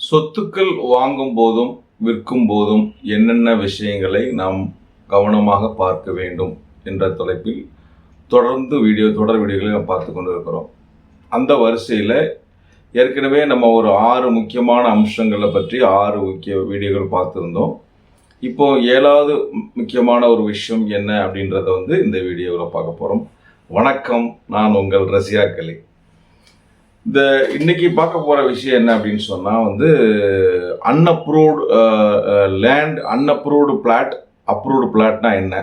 சொத்துக்கள் வாங்கும் போதும் விற்கும் போதும் என்னென்ன விஷயங்களை நாம் கவனமாக பார்க்க வேண்டும் என்ற தலைப்பில் தொடர் வீடியோகளை நாம் பார்த்து கொண்டு இருக்கிறோம். அந்த வரிசையில் ஏற்கனவே நம்ம ஒரு 6 முக்கியமான அம்சங்களை பற்றி 6 முக்கிய வீடியோகள் பார்த்துருந்தோம். இப்போ 7வது முக்கியமான ஒரு விஷயம் என்ன அப்படின்றத இந்த வீடியோவில் பார்க்க போகிறோம். வணக்கம், நான் உங்கள் ரசியா கலி. இன்னைக்கு பார்க்க போகிற விஷயம் என்ன அப்படின்னு சொன்னால் unapproved land, unapproved plot, approved பிளாட்னா என்ன,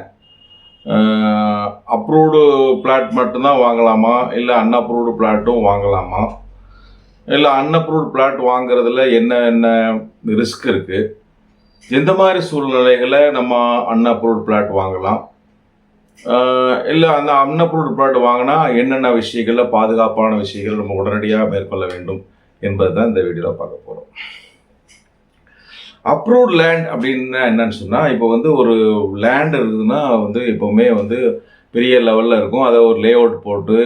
அப்ரூவ்டு பிளாட் மட்டும்தான் வாங்கலாமா, இல்லை அன்அப்ரூவ்டு பிளாட்டும் வாங்கலாமா, இல்லை அன்அப்ரூவ்டு பிளாட் வாங்குறதுல என்ன ரிஸ்க் இருக்குது, எந்த மாதிரி சூழ்நிலைகளை நம்ம அன்அப்ரூவ்டு பிளாட் வாங்கலாம், இல்லை அந்த அன்அப்ரூவ்டு பிளாட் வாங்கினா என்னென்ன விஷயங்களில் பாதுகாப்பான விஷயங்கள் நம்ம உடனடியாக மேற்கொள்ள வேண்டும் என்பது தான் இந்த வீடியோவில் பார்க்க போகிறோம். அப்ரூவ்ட் லேண்ட் அப்படின்னா என்னன்னு சொன்னால், இப்போ ஒரு லேண்ட் இருக்குதுன்னா எப்போவுமே பெரிய லெவலில் இருக்கும். அதை ஒரு லே அவுட் போட்டு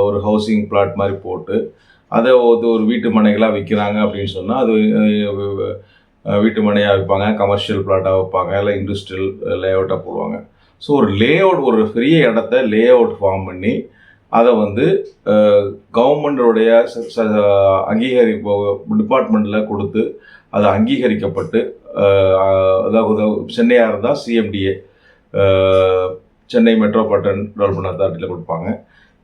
ஒரு ஹவுசிங் பிளாட் மாதிரி போட்டு அதை ஒரு வீட்டு மனைகளாக விற்கிறாங்க அப்படின்னு சொன்னால், அது வீட்டு மனையாக வைப்பாங்க, கமர்ஷியல் பிளாட்டாக வைப்பாங்க, இல்லை இண்டஸ்ட்ரியல் லே அவுட்டாக போடுவாங்க. ஸோ ஒரு லே அவுட், ஒரு பெரிய இடத்த லே அவுட் ஃபார்ம் பண்ணி அதை கவர்மெண்டோடைய டிபார்ட்மெண்ட்டில் கொடுத்து அது அங்கீகரிக்கப்பட்டு, அதாவது சென்னையாக இருந்தால் சிஎம்டிஏ, சென்னை மெட்ரோபாலிட்டன் டெவலப்மெண்ட் அத்தாரிட்டியில் கொடுப்பாங்க.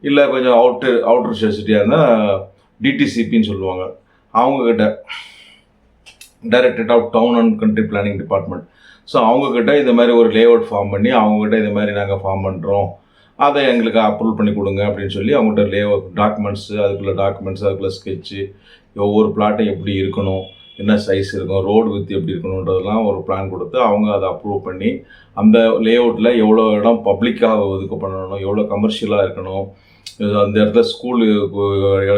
இல்லை கொஞ்சம் அவுட்டர் சிட்டியாக இருந்தால் டிடிசிபின்னு சொல்லுவாங்க, அவங்கக்கிட்ட directorate of town and country planning department. So அவங்கக்கிட்ட இந்த மாதிரி ஒரு லே அவுட் ஃபார்ம் பண்ணி அவங்கக்கிட்ட இந்த மாதிரி நாங்கள் ஃபார்ம் பண்ணுறோம், அதை எங்களுக்கு அப்ரூவல் பண்ணி கொடுங்க அப்படின்னு சொல்லி அவங்ககிட்ட லே அவுட் டாக்குமெண்ட்ஸு, அதுக்குள்ளே ஸ்கெட்சு, ஒவ்வொரு பிளாட்டும் எப்படி இருக்கணும், என்ன சைஸ் இருக்கும், ரோடு வித்து எப்படி இருக்கணுன்றதெல்லாம் ஒரு பிளான் கொடுத்து அவங்க அதை அப்ரூவ் பண்ணி அந்த லே அவுட்டில் எவ்வளோ இடம் பப்ளிக்காக ஒதுக்க பண்ணணும், எவ்வளோ கமர்ஷியலாக இருக்கணும், அந்த இடத்துல ஸ்கூலு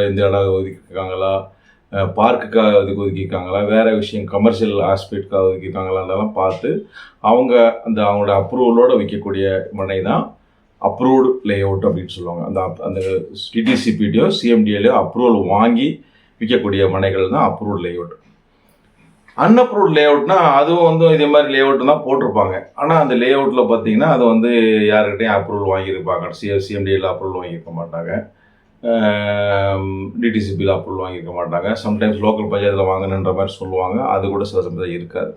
இந்த இடம் ஒதுக்கியிருக்காங்களா, பார்க்குக்காக ஒதுக்கியிருக்காங்களா, வேறு விஷயம் கமர்ஷியல் ஆஸ்பெக்டுக்காக ஒதுக்கியிருக்காங்களான்றதெல்லாம் பார்த்து அவங்க அவங்களோட அப்ரூவலோடு விற்கக்கூடிய மனை தான் அப்ரூவ்டு லே அவுட் அப்படின்னு சொல்லுவாங்க. அந்த டிடிசிபிடியோ சிஎம்டிஏலையோ அப்ரூவல் வாங்கி விற்கக்கூடிய மனைகள் தான் அப்ரூவ்டு லே அவுட். அன்அப்ரூவ்டு லே அவுட்னா அதுவும் இதே மாதிரி லே அவுட் தான் போட்டிருப்பாங்க. ஆனால் அந்த லே அவுட்டில் பார்த்தீங்கன்னா அது யாருக்கிட்டையும் அப்ரூவல் வாங்கியிருப்பாங்க. சிஎம்டிஏல அப்ரூவல் வாங்கியிருக்க மாட்டாங்க, டிடிசிபியில் அப்ரூவல் வாங்கியிருக்க மாட்டாங்க. சம்டைம்ஸ் லோக்கல் பஞ்சாயத்தில் வாங்கணுன்ற மாதிரி சொல்லுவாங்க, அது கூட சில சமயம் இருக்காது.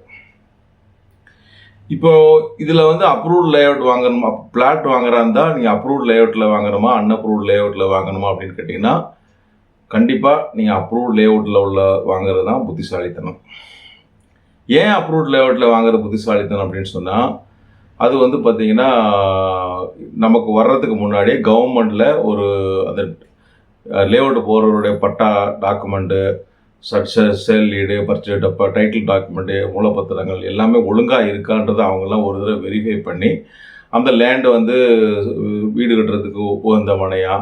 இப்போது இதில் அப்ரூவ்ட் லே அவுட் வாங்கணுமா, பிளாட் வாங்குறா இருந்தால் நீங்கள் அப்ரூவ்ட் லே அவுட்டில் வாங்கணுமா அன்அப்ரூவ்ட் லே அவுட்டில் வாங்கணுமா அப்படின்னு கேட்டிங்கன்னா, கண்டிப்பாக நீங்கள் அப்ரூவ்ட் லே அவுட்டில் வாங்குறது தான் புத்திசாலித்தனம். ஏன் அப்ரூவ்ட் லே அவுட்டில் வாங்குறது புத்திசாலித்தனம் அப்படின்னு சொன்னால், அது பார்த்தீங்கன்னா நமக்கு வர்றதுக்கு முன்னாடியே கவர்மெண்ட்டில் ஒரு அந்த லே அவுட் போகிறவருடைய பட்டா டாக்குமெண்ட்டு, சேல் லீடு, பர்ச்சேஸ் டப்பா, டைட்டில் டாக்குமெண்ட்டு, மூலப்பத்திரங்கள் எல்லாமே ஒழுங்காக இருக்கான்றதை அவங்கெல்லாம் ஒரு தடவை வெரிஃபை பண்ணி அந்த லேண்டு வீடு கட்டுறதுக்கு உகந்த மனையா,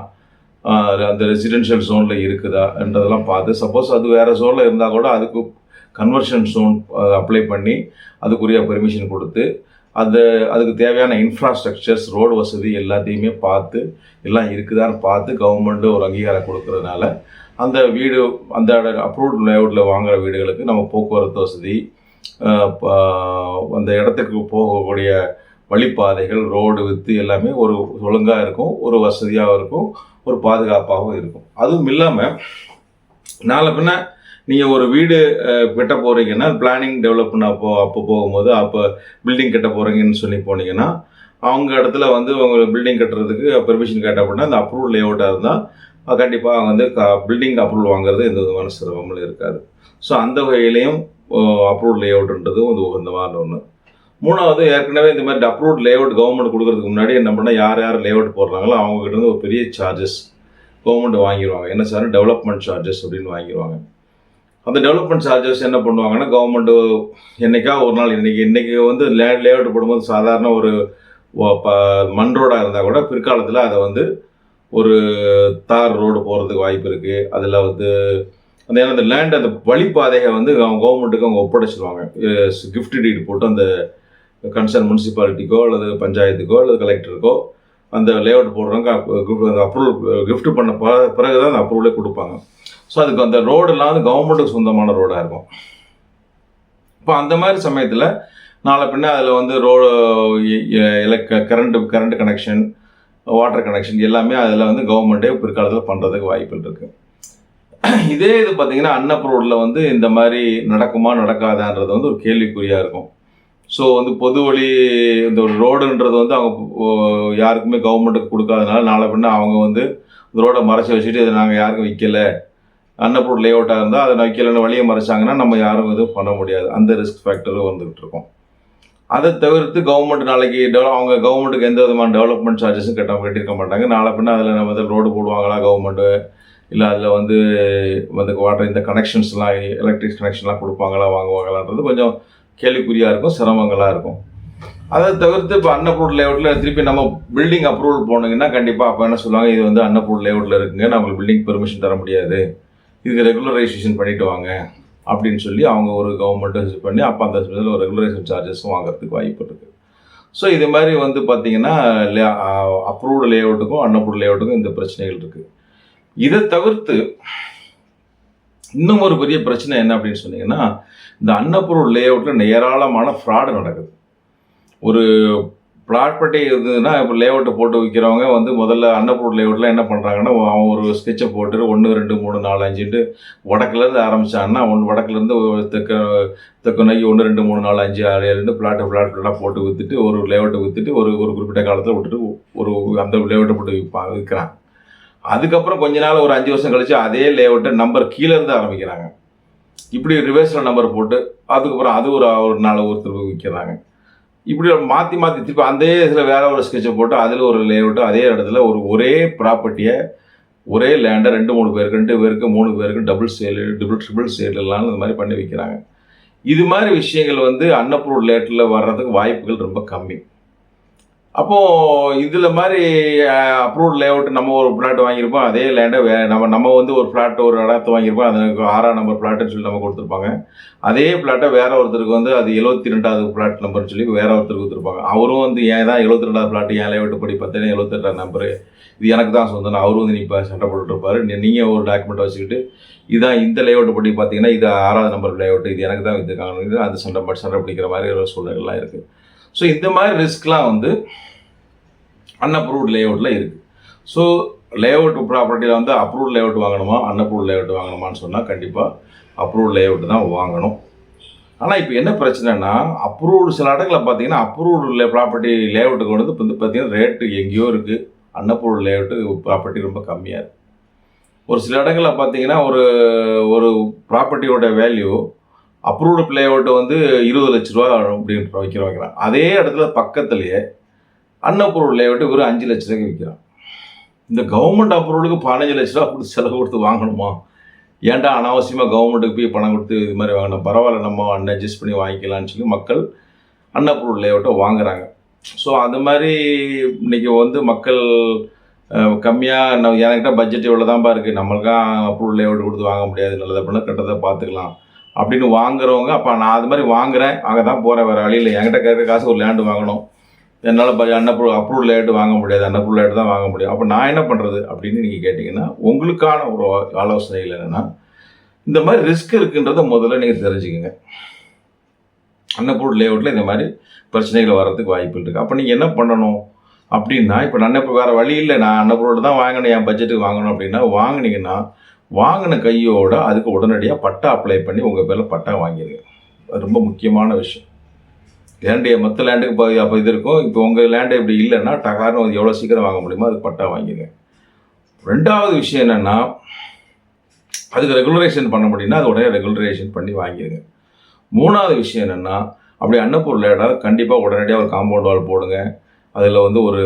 அந்த ரெசிடென்ஷியல் ஜோனில் இருக்குதான்றதெல்லாம் பார்த்து, சப்போஸ் அது வேறு ஜோனில் இருந்தால் கூட அதுக்கு கன்வர்ஷன் ஜோன் அப்ளை பண்ணி அதுக்குரிய பெர்மிஷன் கொடுத்து அதுக்கு தேவையான இன்ஃப்ராஸ்ட்ரக்சர்ஸ், ரோடு வசதி எல்லாத்தையுமே பார்த்து எல்லாம் இருக்குதான்னு பார்த்து கவர்மெண்ட்டு ஒரு அங்கீகாரம் கொடுக்கறதுனால அந்த வீடு அந்த அப்ரூவ்ட் லேஅவுட்டில் வாங்குகிற வீடுகளுக்கு நம்ம போக்குவரத்து வசதி, அந்த இடத்துக்கு போகக்கூடிய வழிப்பாதைகள், ரோடு வித்து எல்லாமே ஒரு ஒழுங்காக இருக்கும், ஒரு வசதியாகவும் இருக்கும், ஒரு பாதுகாப்பாகவும் இருக்கும். அதுவும் இல்லாமல் நாளை பின்ன நீங்கள் ஒரு வீடு கட்ட போகிறீங்கன்னா, பிளானிங் டெவலப்மெண்ட் அப்போ போகும்போது பில்டிங் கட்ட போகிறீங்கன்னு சொல்லி போனீங்கன்னா, அவங்க இடத்துல உங்களை பில்டிங் கட்டுறதுக்கு பெர்மிஷன் கேட்ட அப்படின்னா அந்த அப்ரூவல் லே அவுட்டாக இருந்தால் கண்டிப்பாக பில்டிங் அப்ரூவல் வாங்குறது எந்த விதமான சிரமங்களும் இருக்காது. ஸோ அந்த வகையிலையும் அப்ரூவல் லே அவுட்ன்றது உகந்தமான ஒன்று. 3வது, ஏற்கனவே இந்த மாதிரி அப்ரூவல் லே அவுட் கவர்மெண்ட் கொடுக்கறதுக்கு முன்னாடி என்ன பண்ணால் யார் லே அவுட் போடுறாங்களோ அவங்ககிட்ட ஒரு பெரிய சார்ஜஸ் கவர்மெண்ட் வாங்கிடுவாங்க. என்ன சார், டெவலப்மெண்ட் சார்ஜஸ் அப்படின்னு வாங்கிடுவாங்க. அந்த டெவலப்மெண்ட் சார்ஜஸ் என்ன பண்ணுவாங்கன்னா, கவர்மெண்ட்டு என்றைக்கா ஒரு நாள், இன்றைக்கி லே அவுட் போடும்போது சாதாரண ஒரு மண் ரோடாக இருந்தால் கூட பிற்காலத்தில் அதை ஒரு தார் ரோடு போகிறதுக்கு வாய்ப்பு இருக்குது. அதில் அந்த லேண்ட், அந்த வழிப்பாதையை கவர்மெண்ட்டுக்கு அவங்க ஒப்படைச்சிடுவாங்க. கிஃப்ட் டீட் போட்டு அந்த கன்சர்ன் முனிசிபாலிட்டிக்கோ அல்லது பஞ்சாயத்துக்கோ அல்லது கலெக்டருக்கோ அந்த லே அவுட் போடுறவங்க அந்த அப்ரூவல் கிஃப்ட் பண்ண பிறகு தான் அந்த அப்ரூவலே கொடுப்பாங்க. ஸோ அதுக்கு அந்த ரோடெல்லாம் வந்து கவர்மெண்ட்டுக்கு சொந்தமான ரோடாக இருக்கும். இப்போ அந்த மாதிரி சமயத்தில் நாளை பின்ன அதில் வந்து கரண்ட் கனெக்ஷன், வாட்டர் கனெக்ஷன் எல்லாமே அதில் வந்து கவர்மெண்ட்டே பிற்காலத்தில் பண்ணுறதுக்கு வாய்ப்புகள் இருக்குது. இதே இது பார்த்தீங்கன்னா அன்அப்ரூவ்டில் வந்து இந்த மாதிரி நடக்குமா நடக்காதான்றது வந்து ஒரு கேள்விக்குறியாக இருக்கும். ஸோ வந்து பொது வழி இந்த ஒரு ரோடுன்றது வந்து அவங்க யாருக்குமே கவர்மெண்ட்டுக்கு கொடுக்காதனால நாளை பின்ன அவங்க வந்து இந்த ரோடை மறைச்சி வச்சுட்டு இதை நாங்கள் யாருக்கும் விற்கலை, அன்அப்ரூவ்ட் லே அவுட்டாக இருந்தால் அதை வைக்கலைன்னு வழியை மறைச்சாங்கன்னா நம்ம யாரும் எதுவும் பண்ண முடியாது. அந்த ரிஸ்க் ஃபேக்டரும் வந்துகிட்டு இருக்கும். அதை தவிர்த்து கவர்மெண்ட் நாளைக்கு அவங்க கவர்மெண்ட்டுக்கு எந்த விதமான டெவலப்மெண்ட் சார்ஜஸும் கட்டியிருக்க மாட்டாங்க. நாளை பின்ன அதில் நம்ம ரோடு போடுவாங்களா கவர்மெண்ட்டு, இல்லை அதில் வந்து வாட்டர் இந்த கனெக்ஷன்ஸ்லாம் எலக்ட்ரிக் கனெக்ஷன்லாம் கொடுப்பாங்களா வாங்குவாங்களான்றது கொஞ்சம் கேள்விக்குறியாக இருக்கும், சிரமங்களாக இருக்கும். அதை தவிர்த்து இப்போ அன்அப்ரூவ்ட் லேஅவுட்டில் திருப்பி நம்ம பில்டிங் அப்ரூவல் போனீங்கன்னா கண்டிப்பாக அப்போ என்ன சொல்லுவாங்க, இது வந்து அன்அப்ரூவ்ட் லேஅவுட்டில் இருக்குங்க, நம்மளுக்கு பில்டிங் பெர்மிஷன் தர முடியாது, இதுக்கு ரெகுலரைசேஷன் பண்ணிட்டு வாங்க அப்படின்னு சொல்லி அவங்க ஒரு கவர்மெண்ட்டை இது பண்ணி அப்போ அந்த ஒரு ரெகுலரைசேஷன் சார்ஜஸும் வாங்குறதுக்கு வாய்ப்பு இருக்குது. ஸோ இது மாதிரி வந்து பார்த்திங்கன்னா அப்ரூவ்டு லேஅவுட்டுக்கும் அன்அப்ரூவ்ட் லேஅவுட்டுக்கும் இந்த பிரச்சனைகள் இருக்குது. இதை தவிர்த்து இன்னும் ஒரு பெரிய பிரச்சனை என்ன அப்படின்னு சொன்னீங்கன்னா, இந்த அன்அப்ரூவ்ட் லேஅவுட்டில் ஏராளமான ஃப்ராடு நடக்குது. ஒரு பிளாட் பட்டி இருந்ததுன்னா இப்போ லேஅவுட்டை போட்டு விற்கிறவங்க வந்து முதல்ல அன்அப்ரூவ்ட் லேஅவுட்டில் என்ன பண்ணுறாங்கன்னா, அவன் ஒரு ஸ்கெட்சை போட்டு 1 2 3 4 5 வடக்குலேருந்து ஆரம்பித்தாங்கன்னா வடக்குலேருந்து தெற்கு நோக்கி 1 2 3 4 5 6 7 பிளாட்டாக போட்டு விற்றுட்டு ஒரு லேஅவுட்டை விற்றுட்டு ஒரு குறிப்பிட்ட காலத்தில் விட்டுட்டு ஒரு அந்த லேஅவுட்டை போட்டு விற்கிறான். அதுக்கப்புறம் கொஞ்ச நாள் ஒரு 5 வருஷம் கழிச்சு அதே லேஅவுட்டை நம்பர் கீழே இருந்து ஆரம்பிக்கிறாங்க. இப்படி ரிவர்ஸில் நம்பர் போட்டு அதுக்கப்புறம் அது ஒரு நாள் ஒருத்தர் விற்கிறாங்க. இப்படி மாற்றி திருப்பி அந்த இதில் வேற ஒரு ஸ்கெட்சை போட்டு அதில் ஒரு லேஅவுட்டு அதே இடத்துல ஒரே ப்ராப்பர்ட்டியை ஒரே லேண்டை 2 3 பேருக்கு 2 பேருக்கு 3 பேருக்கு டபுள் சேலு ட்ரிபிள் சேலுலாம் இந்த மாதிரி பண்ணி விற்கிறாங்க. இது மாதிரி விஷயங்கள் வந்து அன்அப்ரூவ்ட் லேட்டில் வர்றதுக்கு வாய்ப்புகள் ரொம்ப கம்மி. அப்போது இதில் மாதிரி அப்ரூவ்ட் லேஅவுட் நம்ம ஒரு பிளாட் வாங்கியிருப்போம், அதே லேண்டை நம்ம வந்து ஒரு பிளாட் ஒரு இடத்த வாங்கியிருப்போம், அதுக்கு 6ஆம் நம்பர் பிளாட்டுன்னு சொல்லி நம்ம கொடுத்துருப்பாங்க. அதே பிளாட்டை வேற ஒருத்தருக்கு வந்து அது 72வது பிளாட் நம்பர்னு சொல்லி வேற ஒருத்தருக்கு கொடுத்துருப்பாங்க. அவரும் வந்து ஏன் தான் 72வது பிளாட் ஏன் லேஅவுட் படி பார்த்தேன்னா 78ஆம் நம்பரு இது எனக்கு தான் சொந்தம், அவரும் வந்து இப்போ சண்டை போட்டுருப்பாரு. நீங்கள் ஒரு டாக்குமெண்ட் வச்சுக்கிட்டு இதான் இந்த லேஅவுட் படி பார்த்தீங்கன்னா இது 6வது நம்பர் லேஅவுட் இது எனக்கு தான் விற்றுருக்காங்க, அந்த சண்டை பிடிக்கிற மாதிரி ஒரு சூழ்நிலைலாம் இருக்குது. ஸோ இந்த மாதிரி ரிஸ்க்லாம் வந்து அன்அப்ரூவ்ட் லேஅவுட்டில் இருக்குது. ஸோ லேஅவுட் ப்ராப்பர்ட்டியில் வந்து அப்ரூவ்ட் லேஅவுட் வாங்கணுமா அன்அப்ரூவ்ட் லேஅவுட் வாங்கணுமான்னு சொன்னால் கண்டிப்பாக அப்ரூவ்ட் லேஅவுட் தான் வாங்கணும். ஆனால் இப்போ என்ன பிரச்சனைனா அப்ரூவ்டு சில இடங்களில் பார்த்தீங்கன்னா அப்ரூவ்டு ப்ராப்பர்ட்டி லேஅவுட்டுக்கு வந்து பார்த்தீங்கன்னா ரேட்டு எங்கேயோ இருக்குது, அன்அப்ரூவ்ட் லேஅவுட்டு ப்ராப்பர்ட்டி ரொம்ப கம்மியாக இருக்குது. ஒரு சில இடங்களில் பார்த்தீங்கன்னா ஒரு ப்ராப்பர்ட்டியோட வேல்யூ அப்ரூவ்டு லேஅவுட்டு வந்து 20 லட்ச ரூபா அப்படின்னு வைக்கிறான். அதே இடத்துல பக்கத்துலேயே அன்அப்ரூவ்ட் லேஅவுட்டு வெறும் 5 லட்ச ரூபாய்க்கு விற்கிறான். இந்த கவர்மெண்ட் அப்ரூவலுக்கு 15 லட்ச ரூபா கொடுத்து செலவு கொடுத்து வாங்கணுமா? ஏன்டா அனாவசியமாக கவர்மெண்ட்டுக்கு போய் பணம் கொடுத்து இது மாதிரி வாங்கணும், பரவாயில்ல நம்ம அட்ஜஸ்ட் பண்ணி வாங்கிக்கலான்னு சொல்லி மக்கள் அன்அப்ரூவ்ட் லேஅவுட்டை வாங்குறாங்க. ஸோ அந்த மாதிரி இன்றைக்கி வந்து மக்கள் கம்மியாக என்கிட்ட பட்ஜெட் இவ்வளோ தான்ப்பா இருக்குது, நம்மளுக்காக அப்ரூவ்ட் லேஅவுட் கொடுத்து வாங்க முடியாது, நல்லதை பண்ண கெட்டதை பார்த்துக்கலாம் அப்படின்னு வாங்குறவங்க. அப்போ நான் அது மாதிரி வாங்குகிறேன், அங்கே தான் போகிறேன், வேறு வழியில் என்கிட்ட கேட்குற காசு ஒரு லேண்டு வாங்கணும், என்னால் அப்ரூவ் லேஅவுட் வாங்க முடியாது, அன்அப்ரூவ் லேஅவுட் தான் வாங்க முடியும். அப்போ நான் என்ன பண்ணுறது அப்படின்னு நீங்கள் கேட்டிங்கன்னா உங்களுக்கான ஒரு ஆலோசனைகள் என்னென்னா இந்த மாதிரி ரிஸ்க் இருக்குன்றதை முதல்ல நீங்கள் தெரிஞ்சுக்கோங்க. அன்அப்ரூவ்ட் லேஅவுட்டில் இந்த மாதிரி பிரச்சனைகள் வர்றதுக்கு வாய்ப்பு இருக்குது. அப்போ நீங்கள் என்ன பண்ணணும் அப்படின்னா, இப்போ நான் இப்போ வேறு வழி இல்லை, நான் அன்அப்ரூவ்டு தான் வாங்கணும், என் பட்ஜெட்டுக்கு வாங்கணும் அப்படின்னா வாங்கினீங்கன்னா வாங்கின கையோடு அதுக்கு உடனடியாக பட்டா அப்ளை பண்ணி உங்கள் பேரில் பட்டா வாங்கிடுங்க. அது ரொம்ப முக்கியமான விஷயம். லேண்டு மற்ற லேண்டுக்கு அப்போ இது இருக்கும், இப்போ உங்கள் லேண்டு இப்படி இல்லைன்னா டகார்னு எவ்வளோ சீக்கிரம் வாங்க முடியுமோ அதுக்கு பட்டா வாங்கிடுங்க. 2வது விஷயம் என்னென்னா அதுக்கு ரெகுலரேஷன் பண்ண முடியும்னா அது உடனே ரெகுலரேஷன் பண்ணி வாங்கிடுங்க. 3வது விஷயம் என்னென்னா அப்படி அன்அப்ரூவ்ட் லேண்டாக கண்டிப்பாக உடனடியாக ஒரு காம்பவுண்ட் வால் போடுங்க. அதில் வந்து ஒரு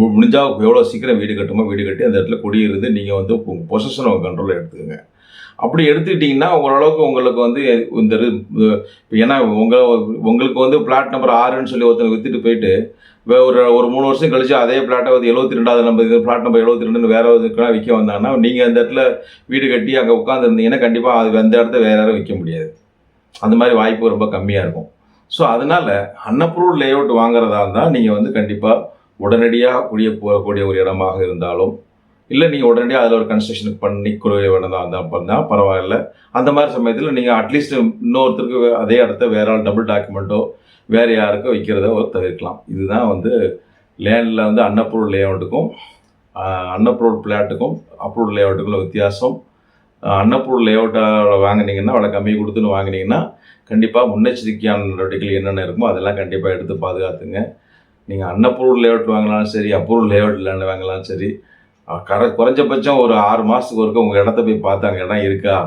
முடிஞ்சால் எவ்வளோ சீக்கிரம் வீடு கட்டுமோ வீடு கட்டி அந்த இடத்துல குடியிருந்து நீங்கள் வந்து உங்கள் பொசிஷன் உங்கள் கண்ட்ரோலில் எடுத்துக்கோங்க. அப்படி எடுத்துக்கிட்டிங்கன்னா ஓரளவுக்கு உங்களுக்கு வந்து இந்த ஏன்னா உங்களுக்கு வந்து பிளாட் நம்பர் 6ன்னு சொல்லி ஒருத்தனை விற்றுட்டு போயிட்டு ஒரு 3 வருஷம் கழிச்சு அதே பிளாட்டை வந்து 72வது நம்பர் பிளாட் நம்பர் 72ன்னு வேற எதுக்குன்னா விற்க வந்தாங்கன்னா நீங்கள் அந்த இடத்துல வீடு கட்டி அங்கே உட்காந்துருந்தீங்கன்னா கண்டிப்பாக அது அந்த இடத்த வேற யாரும் விற்க முடியாது. அந்த மாதிரி வாய்ப்பு ரொம்ப கம்மியாக இருக்கும். ஸோ அதனால் அன்அப்ரூவ்ட் லேஅவுட் வாங்குறதா இருந்தால் நீங்கள் வந்து கண்டிப்பாக உடனடியாக போகக்கூடிய ஒரு இடமாக இருந்தாலும் இல்லை நீங்கள் உடனடியாக அதில் ஒரு கன்ஸ்ட்ரக்ஷனுக்கு பண்ணி குறைய வேணதா தான் பரவாயில்ல. அந்த மாதிரி சமயத்தில் நீங்கள் அட்லீஸ்ட் இன்னொருத்தருக்கு அதே இடத்த வேற ஆள் டபுள் டாக்குமெண்ட்டோ வேறு யாருக்கோ வைக்கிறத தவிர்க்கலாம். இதுதான் வந்து லேண்டில் வந்து அன்அப்ரூவ்ட் லேஅவுட்டுக்கும் அன்அப்ரூவ்ட் பிளாட்டுக்கும் அப்ரூவ்ட் லேஅவுட்டுக்குள்ள வித்தியாசம். அன்அப்ரூவ்ட் லேஅவுட்டாக வாங்கினீங்கன்னா விலை கம்மி கொடுத்துன்னு வாங்கினீங்கன்னா கண்டிப்பாக முன்னெச்சரிக்கையான நடவடிக்கைகள் என்னென்ன இருக்குமோ அதெல்லாம் கண்டிப்பாக எடுத்து பாதுகாத்துங்க. நீங்கள் அன்அப்ரூவ்ட் லேஅவுட் வாங்கலாலும் சரி, அப்ரூவ்ட் லேஅவுட் லேண்ட் வாங்கலாலும் சரி, குறைஞ்சபட்சம் ஒரு 6 மாதத்துக்கு ஒருக்க உங்கள் இடத்த போய் பார்த்து அங்கே இடம் இருக்கா,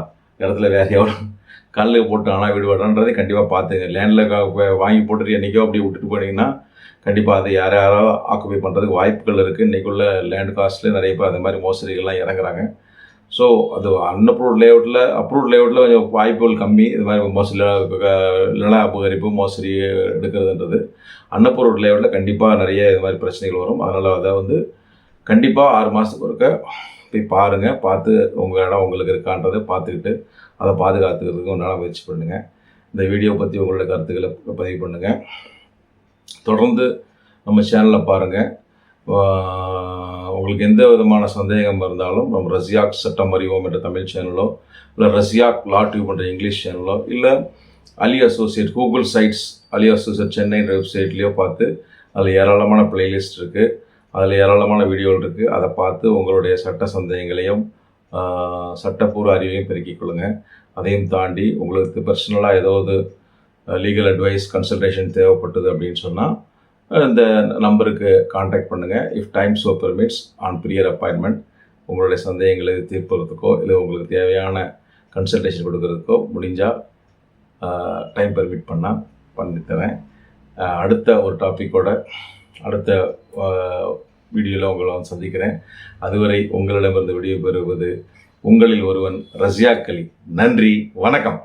இடத்துல வேறு எவ்வளோ கல் போட்டு ஆனால் வீடு வரன்றதை கண்டிப்பாக பார்த்துங்க. லேண்டில் வாங்கி போட்டுட்டு என்றைக்கோ அப்படி விட்டுட்டு போனீங்கன்னா கண்டிப்பாக அதை யாரோ ஆக்குபை பண்ணுறதுக்கு வாய்ப்புகள் இருக்குது. இன்றைக்குள்ள லேண்ட் காஸ்ட்லேயே நிறைய பேர் அந்த மாதிரி மோசடிகள்லாம் இறங்குறாங்க. ஸோ அது அன்அப்ரூவ்ட் லேஅவுட்டில் அப்ரூவ்ட் லேஅவுட்டில் கொஞ்சம் வாய்ப்புகள் கம்மி. இது மாதிரி மோசடி நில அபகரிப்பு மோசடி எடுக்கிறதுன்றது. அன்அப்ரூவ்ட் லேஅவுட்டில் கண்டிப்பாக நிறைய இது மாதிரி பிரச்சனைகள் வரும். அதனால் அதை வந்து கண்டிப்பாக 6 மாதத்துக்கு ஒருக்க போய் பாருங்கள். பார்த்து உங்கள் இடம் உங்களுக்கு இருக்கான்றதை பார்த்துக்கிட்டு அதை பாதுகாத்துக்கிறதுக்கு உண்டான முயற்சி பண்ணுங்கள். இந்த வீடியோ பற்றி உங்களோட கருத்துக்களை பதிவு பண்ணுங்கள். தொடர்ந்து நம்ம சேனலில் பாருங்கள். உங்களுக்கு எந்த விதமான சந்தேகம் இருந்தாலும் நம்ம ரசியாக் சட்டம் அறிவோம் என்ற தமிழ் சேனலோ, இல்லை ரசியாக் லா டியூப் என்ற இங்கிலீஷ் சேனலோ, இல்லை அலி அசோசியேட் கூகுள் சைட்ஸ் அலி அசோசியேட் சென்னை என்ற வெப்சைட்லேயோ பார்த்து அதில் ஏராளமான பிளேலிஸ்ட் இருக்குது. அதில் ஏராளமான வீடியோகள் இருக்குது. அதை பார்த்து உங்களுடைய சட்ட சந்தேகங்களையும் சட்டப்பூர்வ அறிவையும் பெருக்கிக் கொள்ளுங்கள். அதையும் தாண்டி உங்களுக்கு பர்சனலாக ஏதாவது லீகல் அட்வைஸ் கன்சல்டேஷன் தேவைப்பட்டது அப்படின்னு சொன்னால் இந்த நம்பருக்கு கான்டாக்ட் பண்ணுங்கள். If time so permits on prior appointment உங்களுடைய சந்தேகங்களை தீர்ப்பதற்கோ இல்லை உங்களுக்கு தேவையான கன்சல்டேஷன் கொடுக்கறதுக்கோ முடிஞ்சால் டைம் பெர்மிட் பண்ணால் பண்ணித்தரேன். அடுத்த ஒரு டாப்பிக்கோட அடுத்த வீடியோவில் உங்களை சந்திக்கிறேன். அதுவரை உங்களிடமிருந்து விடைபெறுவது உங்களில் ஒருவன் ரசியாக் அலி. நன்றி, வணக்கம்.